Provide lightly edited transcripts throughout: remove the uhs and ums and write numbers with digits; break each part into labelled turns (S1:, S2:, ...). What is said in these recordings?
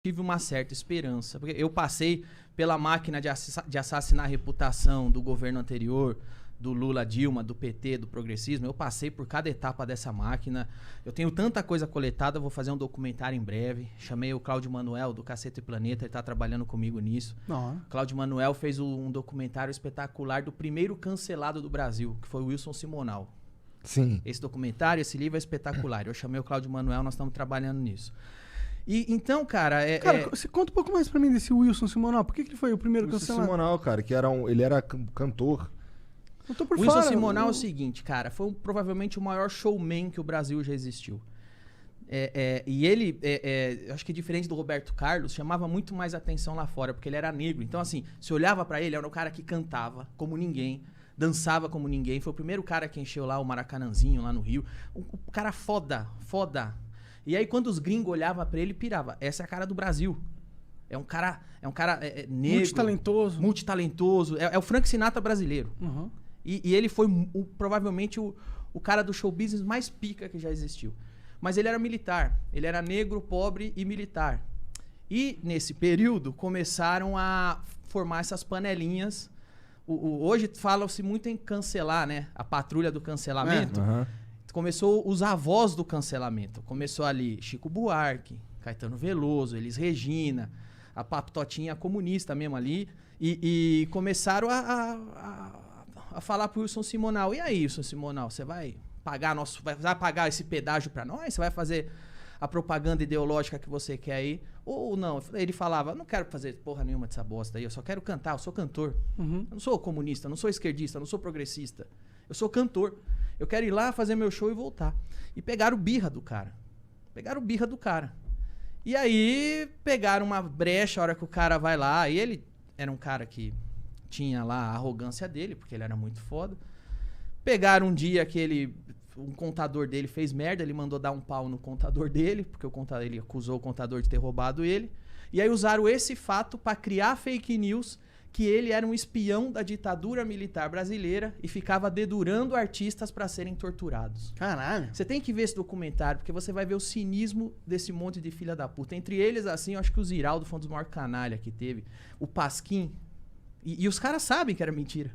S1: tive uma certa esperança. Porque eu passei pela máquina de assassinar a reputação do governo anterior, do Lula, Dilma, do PT, do progressismo. Eu passei por cada etapa dessa máquina. Eu tenho tanta coisa coletada, vou fazer um documentário em breve. Chamei o Cláudio Manuel, do Cacete e Planeta, ele tá trabalhando comigo nisso. Cláudio Manuel fez um documentário espetacular do primeiro cancelado do Brasil, que foi o Wilson Simonal.
S2: Sim.
S1: Esse documentário, esse livro é espetacular. Eu chamei o Cláudio Manuel, nós estamos trabalhando nisso. E então, cara...
S3: Você conta um pouco mais pra mim desse Wilson Simonal. Por que ele foi o primeiro cancelado?
S2: Wilson Simonal, cara, que ele era cantor.
S3: Eu tô por
S1: o Wilson
S3: fora,
S1: Simonal é o seguinte, cara, foi provavelmente o maior showman que o Brasil já existiu. E ele, acho que diferente do Roberto Carlos, chamava muito mais atenção lá fora, porque ele era negro. Então, assim, se olhava pra ele, era um cara que cantava como ninguém, dançava como ninguém. Foi o primeiro cara que encheu lá o Maracanãzinho, lá no Rio. O cara foda. E aí, quando os gringos olhavam pra ele, pirava. Essa é a cara do Brasil. É um cara negro. Multitalentoso. É o Frank Sinatra brasileiro.
S3: Uhum.
S1: E ele foi provavelmente o cara do show business mais pica que já existiu. Mas ele era militar. Ele era negro, pobre e militar. E, nesse período, começaram a formar essas panelinhas. Hoje fala-se muito em cancelar, né? A patrulha do cancelamento. Começou os avós do cancelamento. Começou ali Chico Buarque, Caetano Veloso, Elis Regina, a Paptotinha comunista mesmo ali. E começaram a falar pro Wilson Simonal. E aí, Wilson Simonal, você vai pagar esse pedágio pra nós? Você vai fazer a propaganda ideológica que você quer aí? Ou não? Ele falava, não quero fazer porra nenhuma dessa bosta aí, eu só quero cantar, eu sou cantor. Eu não sou comunista, não sou esquerdista, não sou progressista. Eu sou cantor. Eu quero ir lá fazer meu show e voltar. E pegaram birra do cara. E aí pegaram uma brecha a hora que o cara vai lá. E ele era um cara que tinha lá a arrogância dele, porque ele era muito foda. Pegaram um dia que um contador dele fez merda, ele mandou dar um pau no contador dele, porque ele acusou o contador de ter roubado ele. E aí usaram esse fato para criar fake news que ele era um espião da ditadura militar brasileira e ficava dedurando artistas para serem torturados.
S3: Caralho.
S1: Você tem que ver esse documentário, porque você vai ver o cinismo desse monte de filha da puta. Entre eles, assim, eu acho que o Ziraldo foi um dos maiores canalha que teve. O Pasquim. E os caras sabem que era mentira.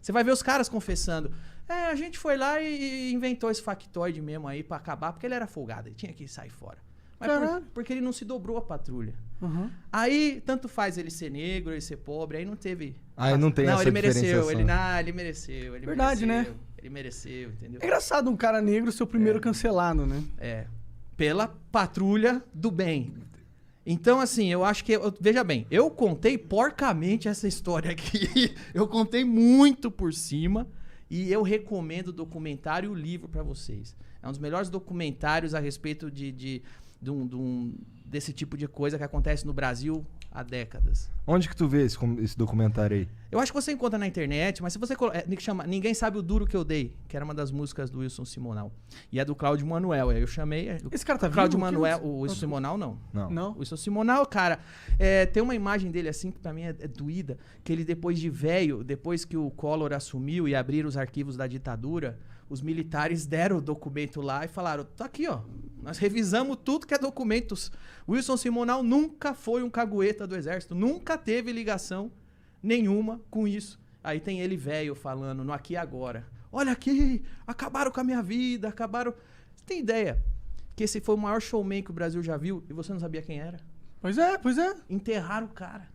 S1: Você vai ver os caras confessando. A gente foi lá e inventou esse factoide mesmo aí pra acabar, porque ele era folgado, ele tinha que sair fora. Mas porque ele não se dobrou a patrulha. Aí, tanto faz ele ser negro, ele ser pobre, aí não teve...
S2: Aí não tem essa diferenciação.
S1: Ele mereceu.
S3: Verdade, né?
S1: Ele mereceu, entendeu?
S3: É engraçado um cara negro ser o primeiro cancelado, né?
S1: Pela patrulha do bem. Então, assim, eu acho que... Veja bem, eu contei porcamente essa história aqui. Eu contei muito por cima. E eu recomendo o documentário e o livro pra vocês. É um dos melhores documentários a respeito desse tipo de coisa que acontece no Brasil há décadas.
S2: Onde que tu vê esse documentário aí?
S1: Eu acho que você encontra na internet, mas se você... chama Ninguém Sabe o Duro Que Eu Dei, que era uma das músicas do Wilson Simonal. E é do Cláudio Manuel. Aí eu chamei...
S3: Esse cara tá vivo?
S1: Cláudio Manuel, o Wilson Simonal, não.
S3: Não?
S1: O Wilson Simonal, cara, tem uma imagem dele assim, que pra mim é doída, que ele depois de velho, depois que o Collor assumiu e abriram os arquivos da ditadura, os militares deram o documento lá e falaram, tá aqui, ó, nós revisamos tudo que é documentos. Wilson Simonal nunca foi um cagueta do exército, nunca teve ligação nenhuma com isso. Aí tem ele velho falando no Aqui e Agora. Olha aqui, acabaram com a minha vida, acabaram... Você tem ideia que esse foi o maior showman que o Brasil já viu e você não sabia quem era?
S3: Pois é.
S1: Enterraram o cara.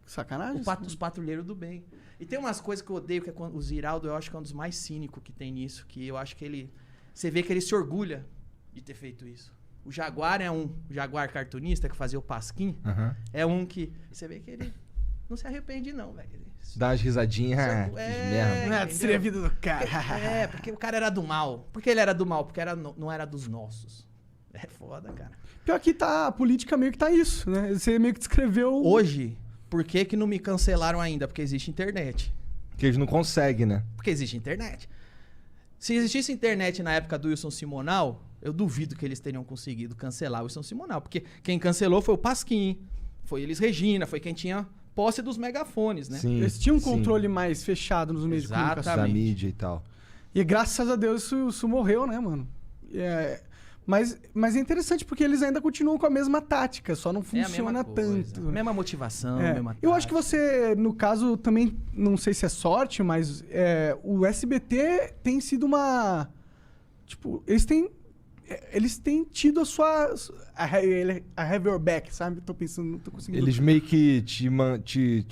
S3: Sacanagem.
S1: Os patrulheiros do bem. E tem umas coisas que eu odeio, que é quando o Ziraldo, eu acho que é um dos mais cínicos que tem nisso, que eu acho que ele... Você vê que ele se orgulha de ter feito isso. O Jaguar o Jaguar cartunista que fazia o Pasquim, é um que... Você vê que ele não se arrepende não, velho.
S2: Dá umas risadinhas.
S3: Seria a vida do cara.
S1: Porque o cara era do mal. Por que ele era do mal? Porque não era dos nossos. É foda, cara.
S3: Pior que a política meio que tá isso, né? Você meio que descreveu...
S1: Hoje, por que não me cancelaram ainda? Porque existe internet.
S2: Porque eles não conseguem, né?
S1: Porque existe internet. Se existisse internet na época do Wilson Simonal, eu duvido que eles teriam conseguido cancelar o Wilson Simonal. Porque quem cancelou foi o Pasquim, foi Elis Regina, foi quem tinha posse dos megafones, né?
S2: Sim,
S3: eles tinham um controle mais fechado nos meios de comunicação.
S2: Da mídia e tal.
S3: E graças a Deus isso morreu, né, mano? Mas é interessante porque eles ainda continuam com a mesma tática, só não funciona tanto.
S1: Mesma motivação, mesma tática.
S3: Eu acho que você, no caso, também, não sei se é sorte, mas o SBT tem sido uma... Tipo, eles têm tido a sua... A have your back, sabe? Tô pensando, não tô conseguindo...
S2: Eles meio que te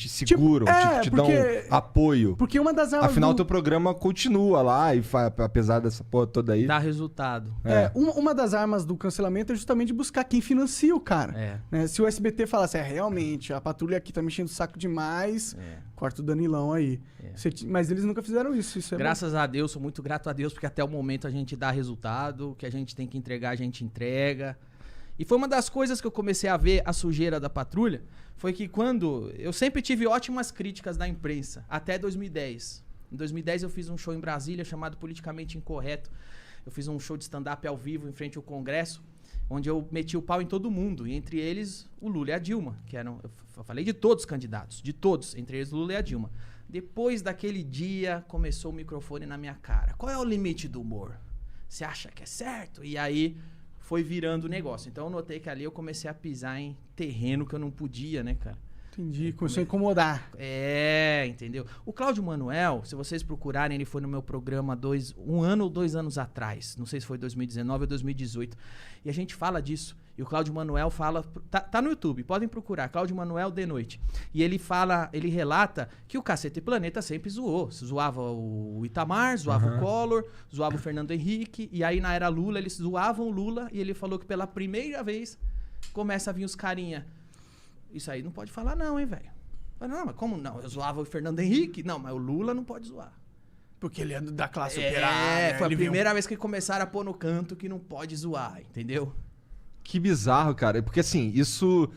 S2: seguram, te dão apoio.
S3: Porque uma das armas...
S2: Afinal, teu programa continua lá, e apesar dessa porra toda aí...
S1: Dá resultado.
S3: Uma das armas do cancelamento é justamente buscar quem financia o cara. Né? Se o SBT falasse, realmente, a patrulha aqui tá mexendo o saco demais, corta o Danilão aí. Mas eles nunca fizeram isso.
S1: Graças a Deus, sou muito grato a Deus, porque até o momento a gente dá resultado, o que a gente tem que entregar, a gente entrega. E foi uma das coisas que eu comecei a ver a sujeira da patrulha, foi que quando... Eu sempre tive ótimas críticas da imprensa, até 2010. Em 2010 eu fiz um show em Brasília chamado Politicamente Incorreto. Eu fiz um show de stand-up ao vivo em frente ao Congresso, onde eu meti o pau em todo mundo, e entre eles o Lula e a Dilma, que eram... Eu falei de todos os candidatos, de todos, entre eles o Lula e a Dilma. Depois daquele dia, começou o microfone na minha cara. Qual é o limite do humor? Você acha que é certo? E aí... foi virando o negócio. Então eu notei que ali eu comecei a pisar em terreno que eu não podia, né, cara?
S3: Entendi, começou a incomodar.
S1: Entendeu? O Cláudio Manuel, se vocês procurarem, ele foi no meu programa 1 ano ou 2 anos atrás. Não sei se foi 2019 ou 2018. E a gente fala disso. E o Cláudio Manuel fala... Tá no YouTube, podem procurar. Cláudio Manuel de noite. E ele relata que o Cacete Planeta sempre zoou. Zoava o Itamar, zoava o Collor, zoava o Fernando Henrique. E aí, na era Lula, eles zoavam o Lula. E ele falou que pela primeira vez começa a vir os carinha. Isso aí não pode falar não, hein, velho? Não, mas como não? Eu zoava o Fernando Henrique? Não, mas o Lula não pode zoar.
S3: Porque ele é da classe operária.
S1: Foi a primeira vez que começaram a pôr no canto que não pode zoar, entendeu?
S2: Que bizarro, cara. Porque assim, isso...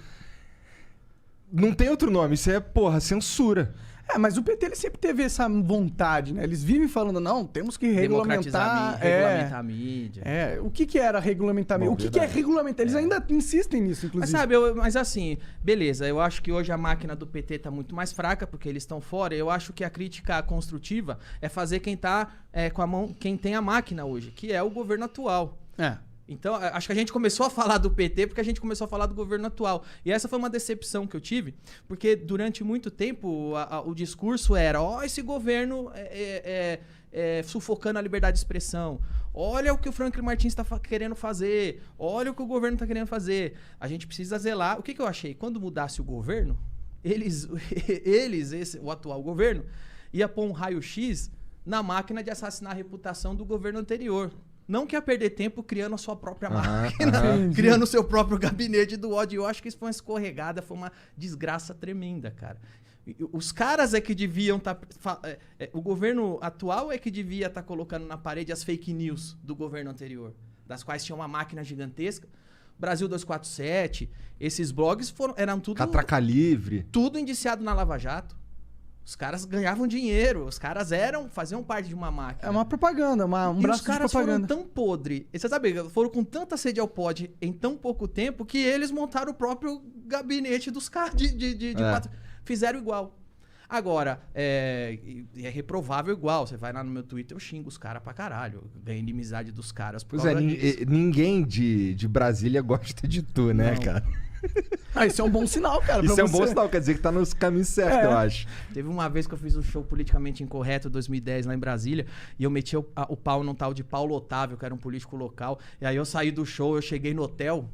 S2: Não tem outro nome. Isso é, censura.
S3: Mas o PT ele sempre teve essa vontade, né? Eles vivem falando, não, temos que regulamentar...
S1: Regulamentar a mídia.
S3: O que era regulamentar a mídia? O que é regulamentar? Eles ainda insistem nisso, inclusive.
S1: Mas assim, beleza, eu acho que hoje a máquina do PT tá muito mais fraca, porque eles estão fora. Eu acho que a crítica construtiva é fazer quem tá com a mão, quem tem a máquina hoje, que é o governo atual. Então, acho que a gente começou a falar do PT porque a gente começou a falar do governo atual. E essa foi uma decepção que eu tive, porque durante muito tempo o discurso era, esse governo sufocando a liberdade de expressão. Olha o que o Franklin Martins está querendo fazer. Olha o que o governo está querendo fazer. A gente precisa zelar. O que eu achei? Quando mudasse o governo, o atual governo, ia pôr um raio-x na máquina de assassinar a reputação do governo anterior. Não quer perder tempo criando a sua própria máquina, criando o seu próprio gabinete do ódio. Eu acho que isso foi uma escorregada, foi uma desgraça tremenda, cara. Os caras é que deviam estar... o governo atual é que devia estar colocando na parede as fake news do governo anterior, das quais tinha uma máquina gigantesca. Brasil 247, esses blogs eram tudo...
S2: Catraca Livre.
S1: Tudo indiciado na Lava Jato. Os caras ganhavam dinheiro, os caras faziam parte de uma máquina.
S3: É uma propaganda, um braço de propaganda.
S1: E os caras foram tão podre, você sabe, foram com tanta sede ao pod em tão pouco tempo que eles montaram o próprio gabinete dos caras fizeram igual. Agora, é reprovável igual. Você vai lá no meu Twitter, eu xingo os caras pra caralho. Eu ganho inimizade dos caras por causa disso.
S2: Ninguém de Brasília gosta de tu, né, cara?
S3: Isso é um bom sinal, cara.
S2: Isso é um bom sinal, quer dizer que tá nos caminhos certos, eu acho.
S1: Teve uma vez que eu fiz um show Politicamente Incorreto, 2010, lá em Brasília, e eu meti o pau num tal de Paulo Otávio, que era um político local. E aí eu saí do show, eu cheguei no hotel,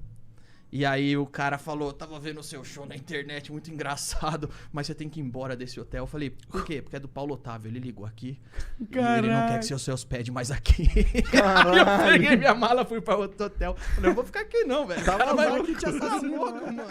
S1: e aí o cara falou, tava vendo o seu show na internet, muito engraçado, mas você tem que ir embora desse hotel. Eu falei, por quê? Porque é do Paulo Otávio, ele ligou aqui, e ele não quer que você hospede mais aqui. Aí eu peguei minha mala, fui pra outro hotel. Falei, eu vou ficar aqui não, velho. O cara vai te assassinou, mano.